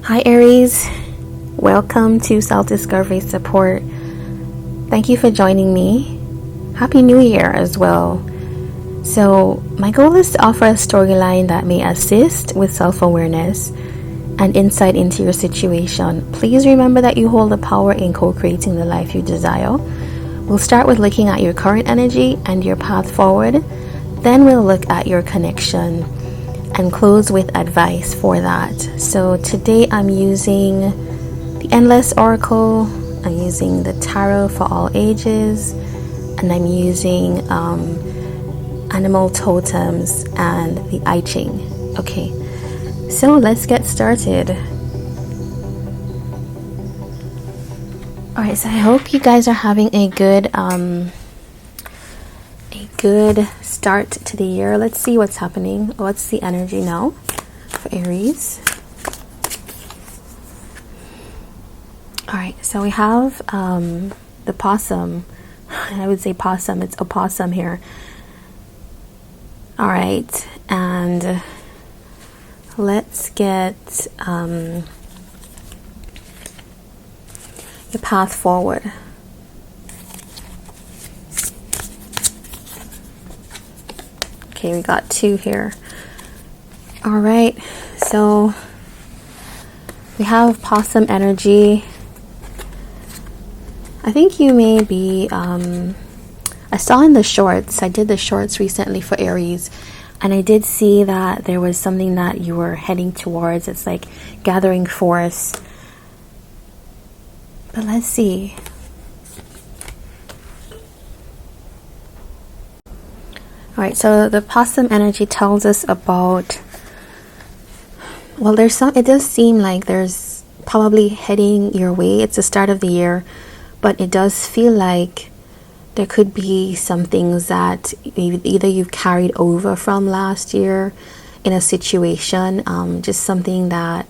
Hi Aries, welcome to Self-Discovery Support. Thank you for joining me. Happy New Year as well. So my goal is to offer a storyline that may assist with self-awareness and insight into your situation. Please remember that you hold the power in co-creating the life you desire. We'll start with looking at your current energy and your path forward. Then we'll look at your connection and close with advice for that. So today I'm using the Endless Oracle, I'm using the Tarot for all ages, and I'm using animal totems and the I Ching. Okay, so let's get started. Alright, so I hope you guys are having a good start to the year. Let's see what's happening. What's the energy now for Aries? Alright, so we have the possum. I would say possum, it's opossum here. Alright, and let's get your path forward. Okay, we got two here. All right, so we have possum energy. I think you may be, I saw in the shorts, I did the shorts recently for Aries, and I did see that there was something that you were heading towards. It's like gathering force. But let's see. Alright, so the possum energy tells us about, well, it does seem like there's probably heading your way. It's the start of the year, but it does feel like there could be some things that either you've carried over from last year in a situation, just something that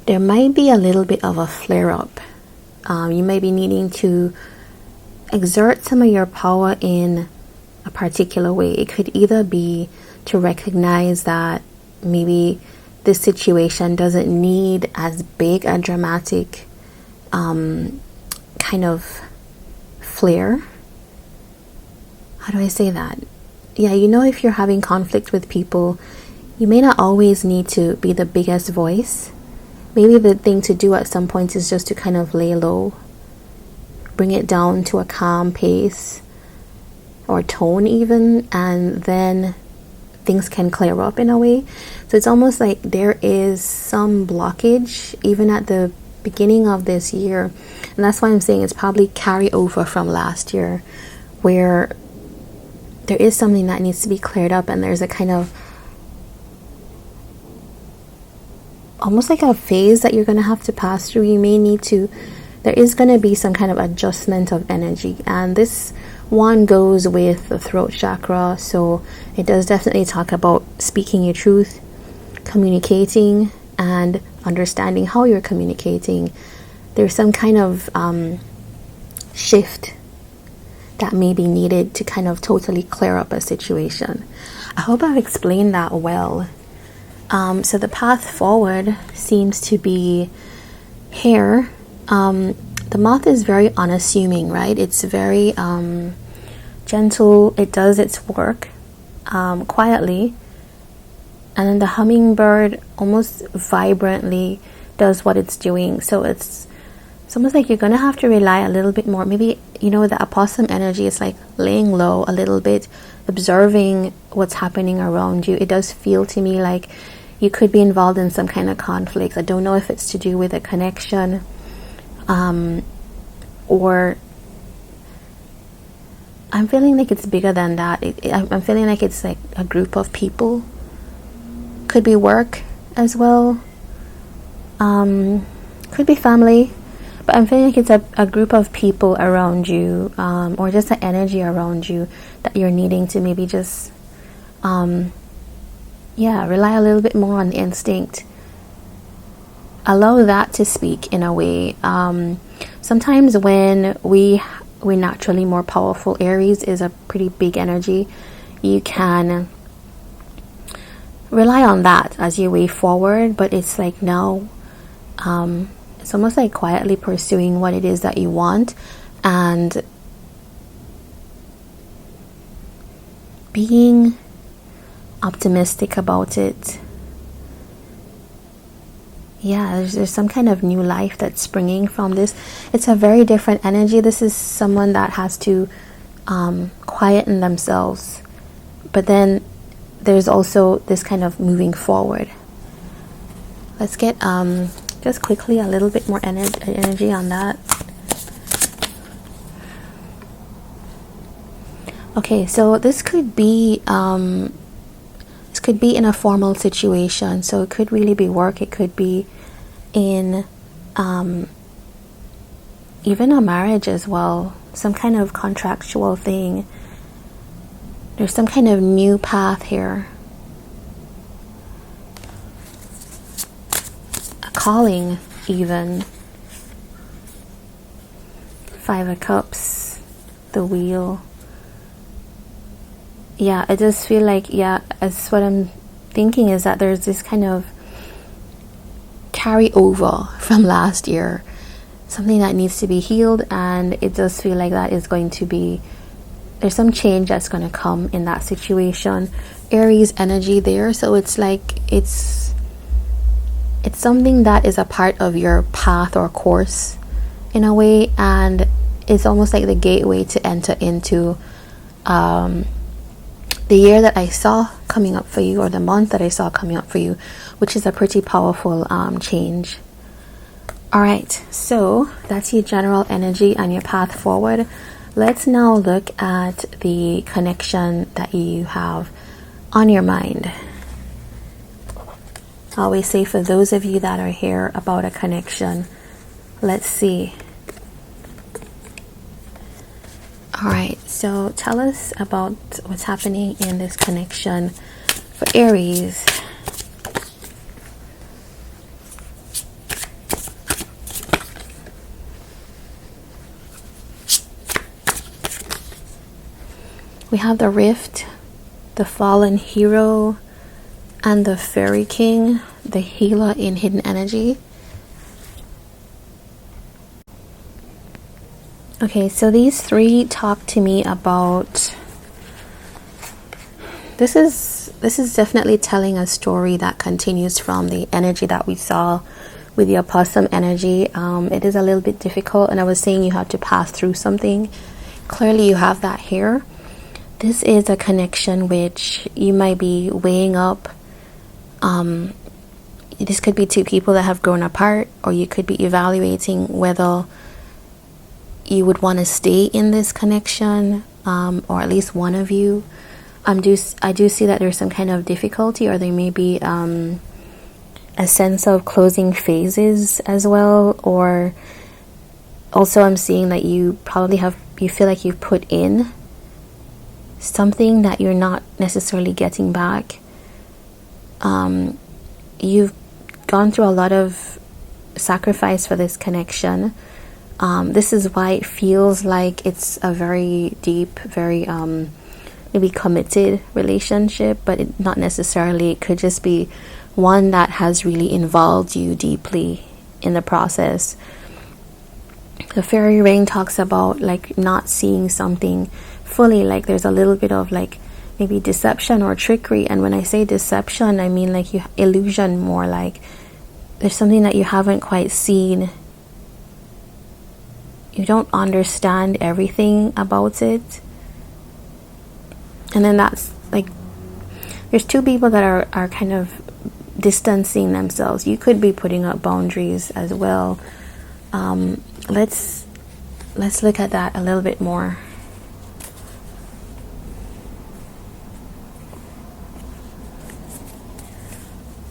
there might be a little bit of a flare-up. You may be needing to exert some of your power in a particular way. It could either be to recognize that maybe this situation doesn't need as big a dramatic kind of flair. How do I say that? Yeah, if you're having conflict with people, you may not always need to be the biggest voice. Maybe the thing to do at some point is just to kind of lay low, bring it down to a calm pace or tone even, and then things can clear up in a way. So it's almost like there is some blockage even at the beginning of this year, and that's why I'm saying it's probably carry over from last year, where there is something that needs to be cleared up, and there's a kind of almost like a phase that you're going to have to pass through. There is going to be some kind of adjustment of energy, and this one goes with the throat chakra, so it does definitely talk about speaking your truth, communicating, and understanding how you're communicating. There's some kind of shift that may be needed to kind of totally clear up a situation. I hope I've explained that well. So the path forward seems to be here. The moth is very unassuming, right? It's very gentle. It does its work quietly. And then the hummingbird almost vibrantly does what it's doing. So it's almost like you're going to have to rely a little bit more. Maybe, the opossum energy is like laying low a little bit, observing what's happening around you. It does feel to me like you could be involved in some kind of conflict. I don't know if it's to do with a connection, or I'm feeling like it's bigger than that. I'm feeling like it's like a group of people. Could be work as well. Could be family. But I'm feeling like it's a group of people around you, or just the energy around you that you're needing to maybe just, rely a little bit more on instinct. Allow that to speak in a way. Sometimes when we're naturally more powerful, Aries is a pretty big energy. You can rely on that as your way forward, but it's like now It's almost like quietly pursuing what it is that you want and being optimistic about it. Yeah, there's some kind of new life that's springing from this. It's a very different energy. This is someone that has to quieten themselves. But then there's also this kind of moving forward. Let's get just quickly a little bit more energy on that. Okay, so this could be in a formal situation. So it could really be work. It could be in even a marriage as well. Some kind of contractual thing. There's some kind of new path here. A calling, even. 5 of Cups. The Wheel. Yeah, I just feel like, yeah, as what I'm thinking is that there's this kind of carry over from last year. Something that needs to be healed, and it does feel like that is going to be, there's some change that's going to come in that situation. Aries energy there, so it's like it's something that is a part of your path or course in a way, and it's almost like the gateway to enter into the year that I saw coming up for you, or the month that I saw coming up for you, which is a pretty powerful change. Alright, so that's your general energy and your path forward. Let's now look at the connection that you have on your mind. I always say, for those of you that are here about a connection, let's see. Alright, so tell us about what's happening in this connection for Aries. We have the Rift, the Fallen Hero, and the Fairy King, the Healer in Hidden Energy. Okay, so these three talk to me about, this is definitely telling a story that continues from the energy that we saw with the opossum energy. It is a little bit difficult, and I was saying you have to pass through something. Clearly you have that here. This is a connection which you might be weighing up. This could be two people that have grown apart, or you could be evaluating whether you would want to stay in this connection, or at least one of you. I do see that there's some kind of difficulty, or there may be a sense of closing phases as well. Or also I'm seeing that you probably you feel like you've put in something that you're not necessarily getting back. You've gone through a lot of sacrifice for this connection. This is why it feels like it's a very deep, very maybe committed relationship, but not necessarily. It could just be one that has really involved you deeply in the process. The fairy ring talks about like not seeing something fully, like there's a little bit of like maybe deception or trickery. And when I say deception, I mean like illusion, more like there's something that you haven't quite seen. You don't understand everything about it. And then that's like, there's two people that are kind of distancing themselves. You could be putting up boundaries as well. Let's look at that a little bit more.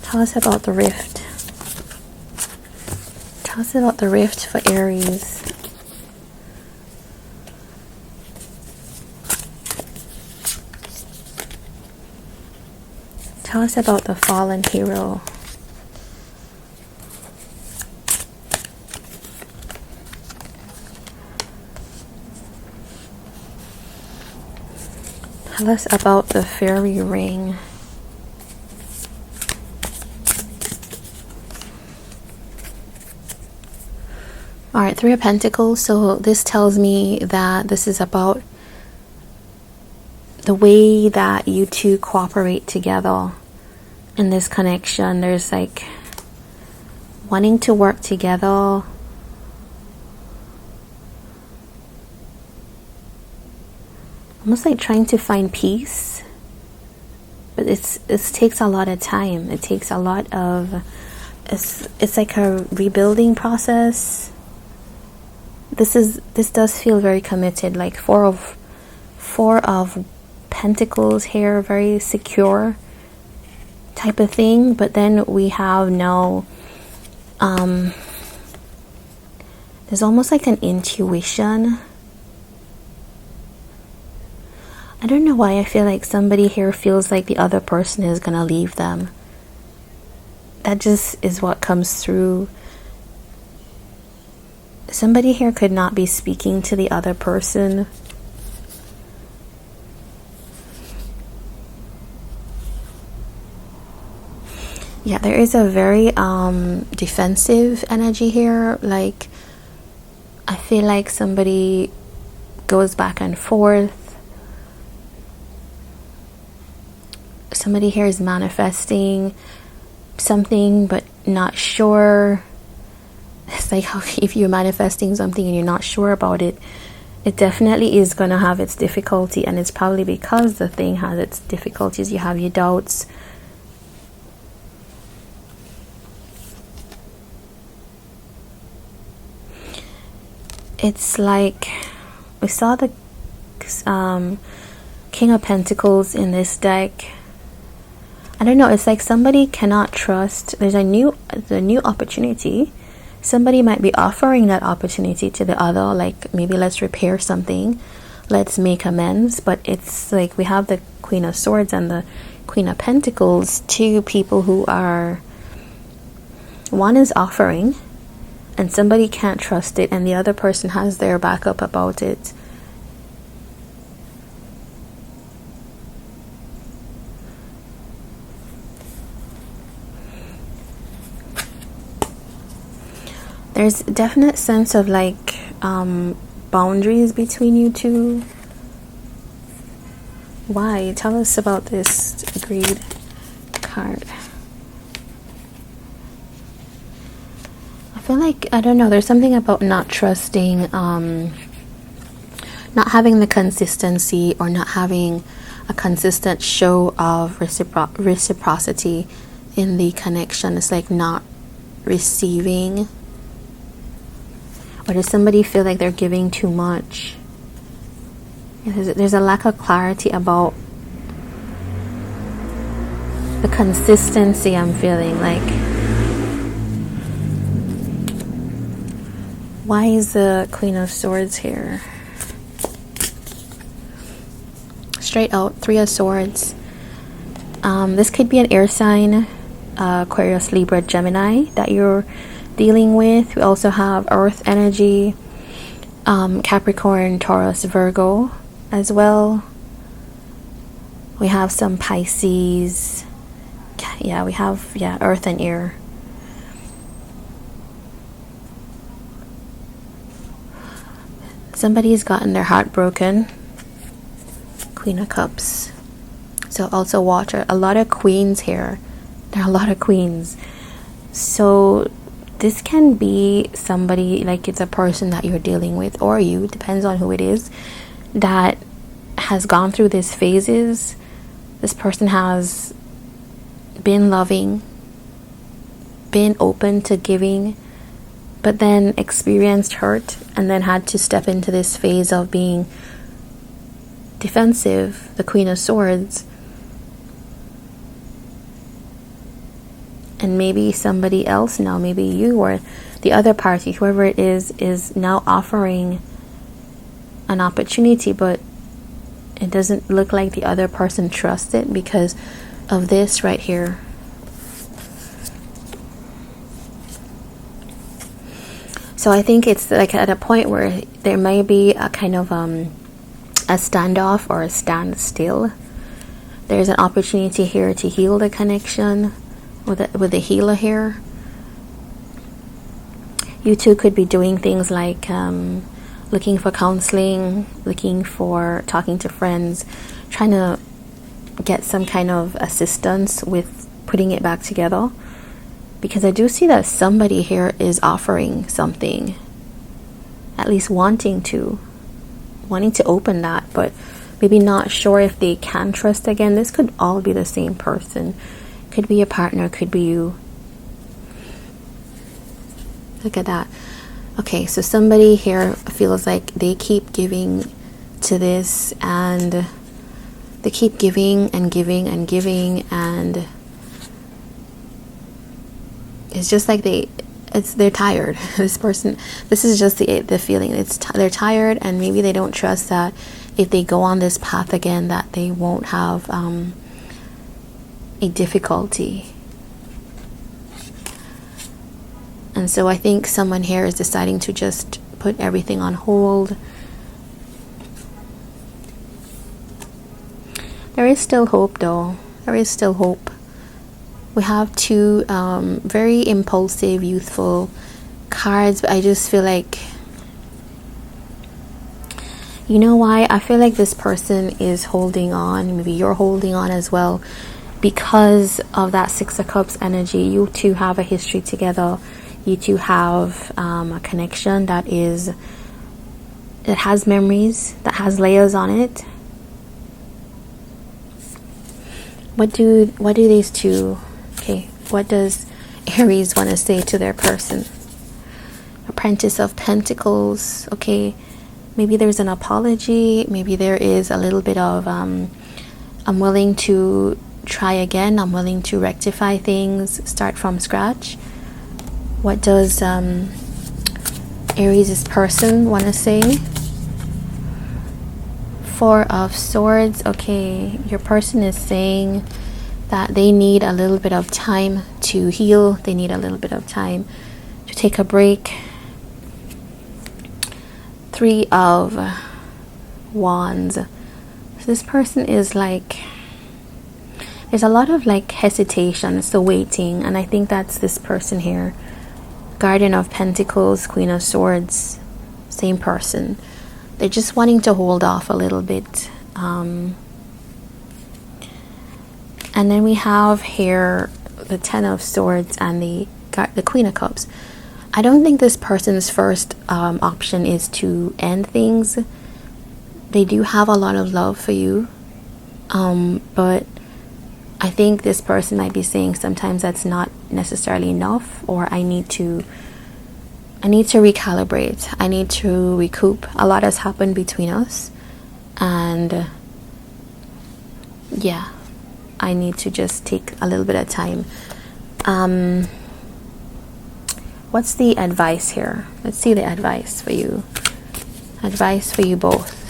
Tell us about the Rift. Tell us about the Rift for Aries. Tell us about the Fallen Hero. Tell us about the Fairy Ring. All right, Three of Pentacles. So this tells me that this is about the way that you two cooperate together in this connection. There's like wanting to work together. Almost like trying to find peace. But it takes a lot of time. It takes a lot of... It's like a rebuilding process. This does feel very committed. Like four of Pentacles here, very secure type of thing. But then we have now... there's almost like an intuition. I don't know why I feel like somebody here feels like the other person is gonna leave them. That just is what comes through. Somebody here could not be speaking to the other person. Yeah, there is a very defensive energy here. Like, I feel like somebody goes back and forth. Somebody here is manifesting something but not sure. It's like how if you're manifesting something and you're not sure about it, it definitely is going to have its difficulty, and it's probably because the thing has its difficulties. You have your doubts. It's like we saw the King of Pentacles in this deck. I don't know, it's like somebody cannot trust. There's a new opportunity. Somebody might be offering that opportunity to the other, like maybe let's repair something, let's make amends. But it's like we have the Queen of Swords and the Queen of Pentacles, two people who are, one is offering and somebody can't trust it, and the other person has their backup about it. There's a definite sense of like boundaries between you two. Why? Tell us about this greed card. I feel like, I don't know, there's something about not trusting, not having the consistency, or not having a consistent show of reciprocity in the connection. It's like not receiving. Or does somebody feel like they're giving too much? There's a lack of clarity about the consistency I'm feeling. Like, why is the Queen of Swords here? Straight out, Three of Swords. This could be an air sign, Aquarius, Libra, Gemini, that you're dealing with. We also have Earth energy, Capricorn, Taurus, Virgo as well. We have some Pisces. Yeah, we have Earth and air. Somebody's gotten their heart broken. Queen of Cups. So also water. A lot of queens here. There are a lot of queens. So this can be somebody, like it's a person that you're dealing with, or you, depends on who it is, that has gone through these phases. This person has been loving, been open to giving, but then experienced hurt and then had to step into this phase of being defensive, the Queen of Swords. And maybe somebody else now, maybe you or the other party, whoever it is now offering an opportunity, but it doesn't look like the other person trusts it because of this right here. So I think it's like at a point where there may be a kind of a standoff or a standstill. There's an opportunity here to heal the connection with the healer here. You two could be doing things like looking for counseling, looking for talking to friends, trying to get some kind of assistance with putting it back together. Because I do see that somebody here is offering something, at least wanting to open that, but maybe not sure if they can trust again. This could all be the same person. Could be a partner, could be you. Look at that. Okay, so somebody here feels like they keep giving to this, and they keep giving and giving and giving, and it's just like they're tired. This person, this is just the feeling. They're tired, and maybe they don't trust that if they go on this path again, that they won't have a difficulty. And so I think someone here is deciding to just put everything on hold. There is still hope, though. There is still hope. We have two very impulsive, youthful cards, but I just feel like, you know why? I feel like this person is holding on. Maybe you're holding on as well because of that Six of Cups energy. You two have a history together. You two have a connection that has memories, that has layers on it. What do these two? Okay, what does Aries want to say to their person? Apprentice of Pentacles. Okay, maybe there's an apology. Maybe there is a little bit of I'm willing to try again. I'm willing to rectify things, start from scratch. What does Aries' person want to say? Four of Swords. Okay, your person is saying that they need a little bit of time to heal. They need a little bit of time to take a break. Three of Wands. So this person is like, there's a lot of like hesitation, so waiting, and I think that's this person here. Garden of Pentacles, Queen of Swords, same person. They're just wanting to hold off a little bit. And then we have here the Ten of Swords and the Queen of Cups. I don't think this person's first option is to end things. They do have a lot of love for you, but I think this person might be saying sometimes that's not necessarily enough, or I need to recalibrate. I need to recoup. A lot has happened between us, and yeah, I need to just take a little bit of time. What's the advice here? Let's see the advice for you. Advice for you both.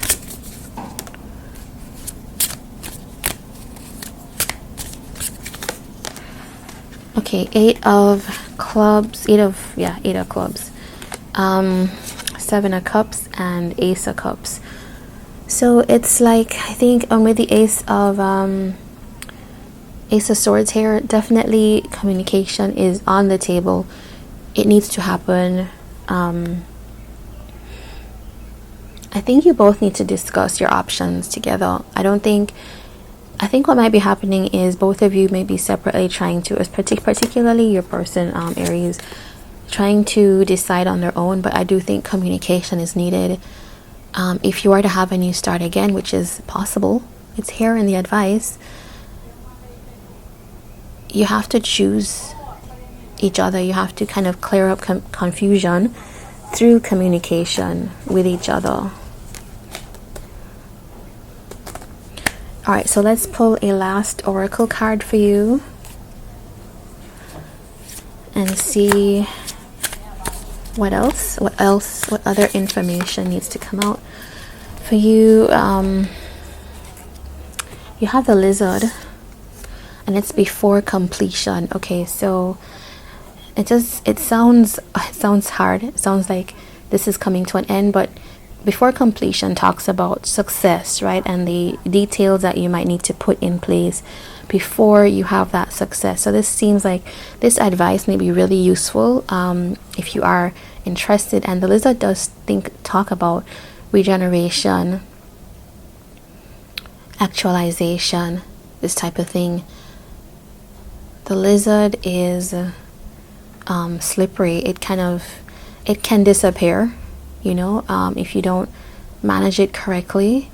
Okay, Eight of Clubs. Seven of Cups and Ace of Cups. So it's like, I think with the Ace of Swords here, definitely communication is on the table. It needs to happen. I think you both need to discuss your options together. I think what might be happening is both of you may be separately trying to, particularly your person, Aries, trying to decide on their own, but I do think communication is needed. If you are to have a new start again, which is possible, it's here in the advice, you have to choose each other. You have to kind of clear up confusion through communication with each other. Alright, so let's pull a last oracle card for you and see what other information needs to come out for you. You have the Lizard, and it's before completion. Okay, so it sounds hard. It sounds like this is coming to an end, but before completion talks about success, right? And the details that you might need to put in place before you have that success. So this seems like this advice may be really useful if you are interested. And the lizard does talk about regeneration, actualization, this type of thing. The lizard is slippery. It can disappear, you know, if you don't manage it correctly.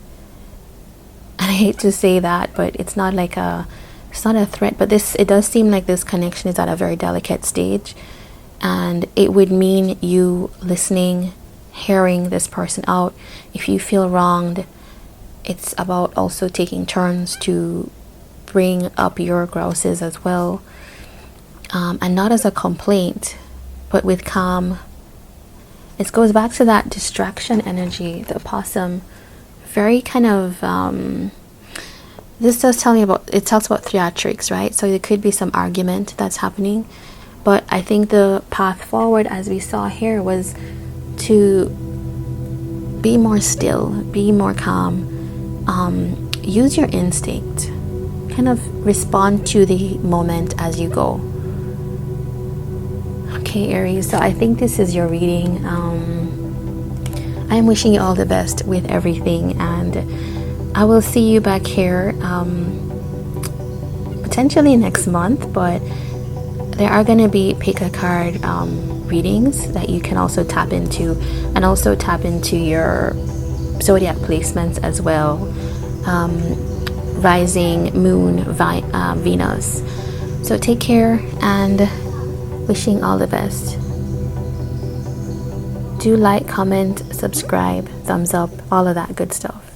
And I hate to say that, but it's not a threat, but it does seem like this connection is at a very delicate stage, and it would mean you listening, hearing this person out. If you feel wronged, it's about also taking turns to bring up your grouses as well, and not as a complaint, but with calm. It goes back to that distraction energy, the opossum. Very kind of this does tell me it talks about theatrics, right? So there could be some argument that's happening, but I think the path forward, as we saw here, was to be more still, be more calm, use your instinct, kind of respond to the moment as you go. Okay, Aries, so I think this is your reading. I am wishing you all the best with everything, and I will see you back here potentially next month, but there are going to be pick a card readings that you can also tap into, and also tap into your zodiac placements as well, rising, moon, Venus. So take care, and wishing all the best. Do like, comment, subscribe, thumbs up, all of that good stuff.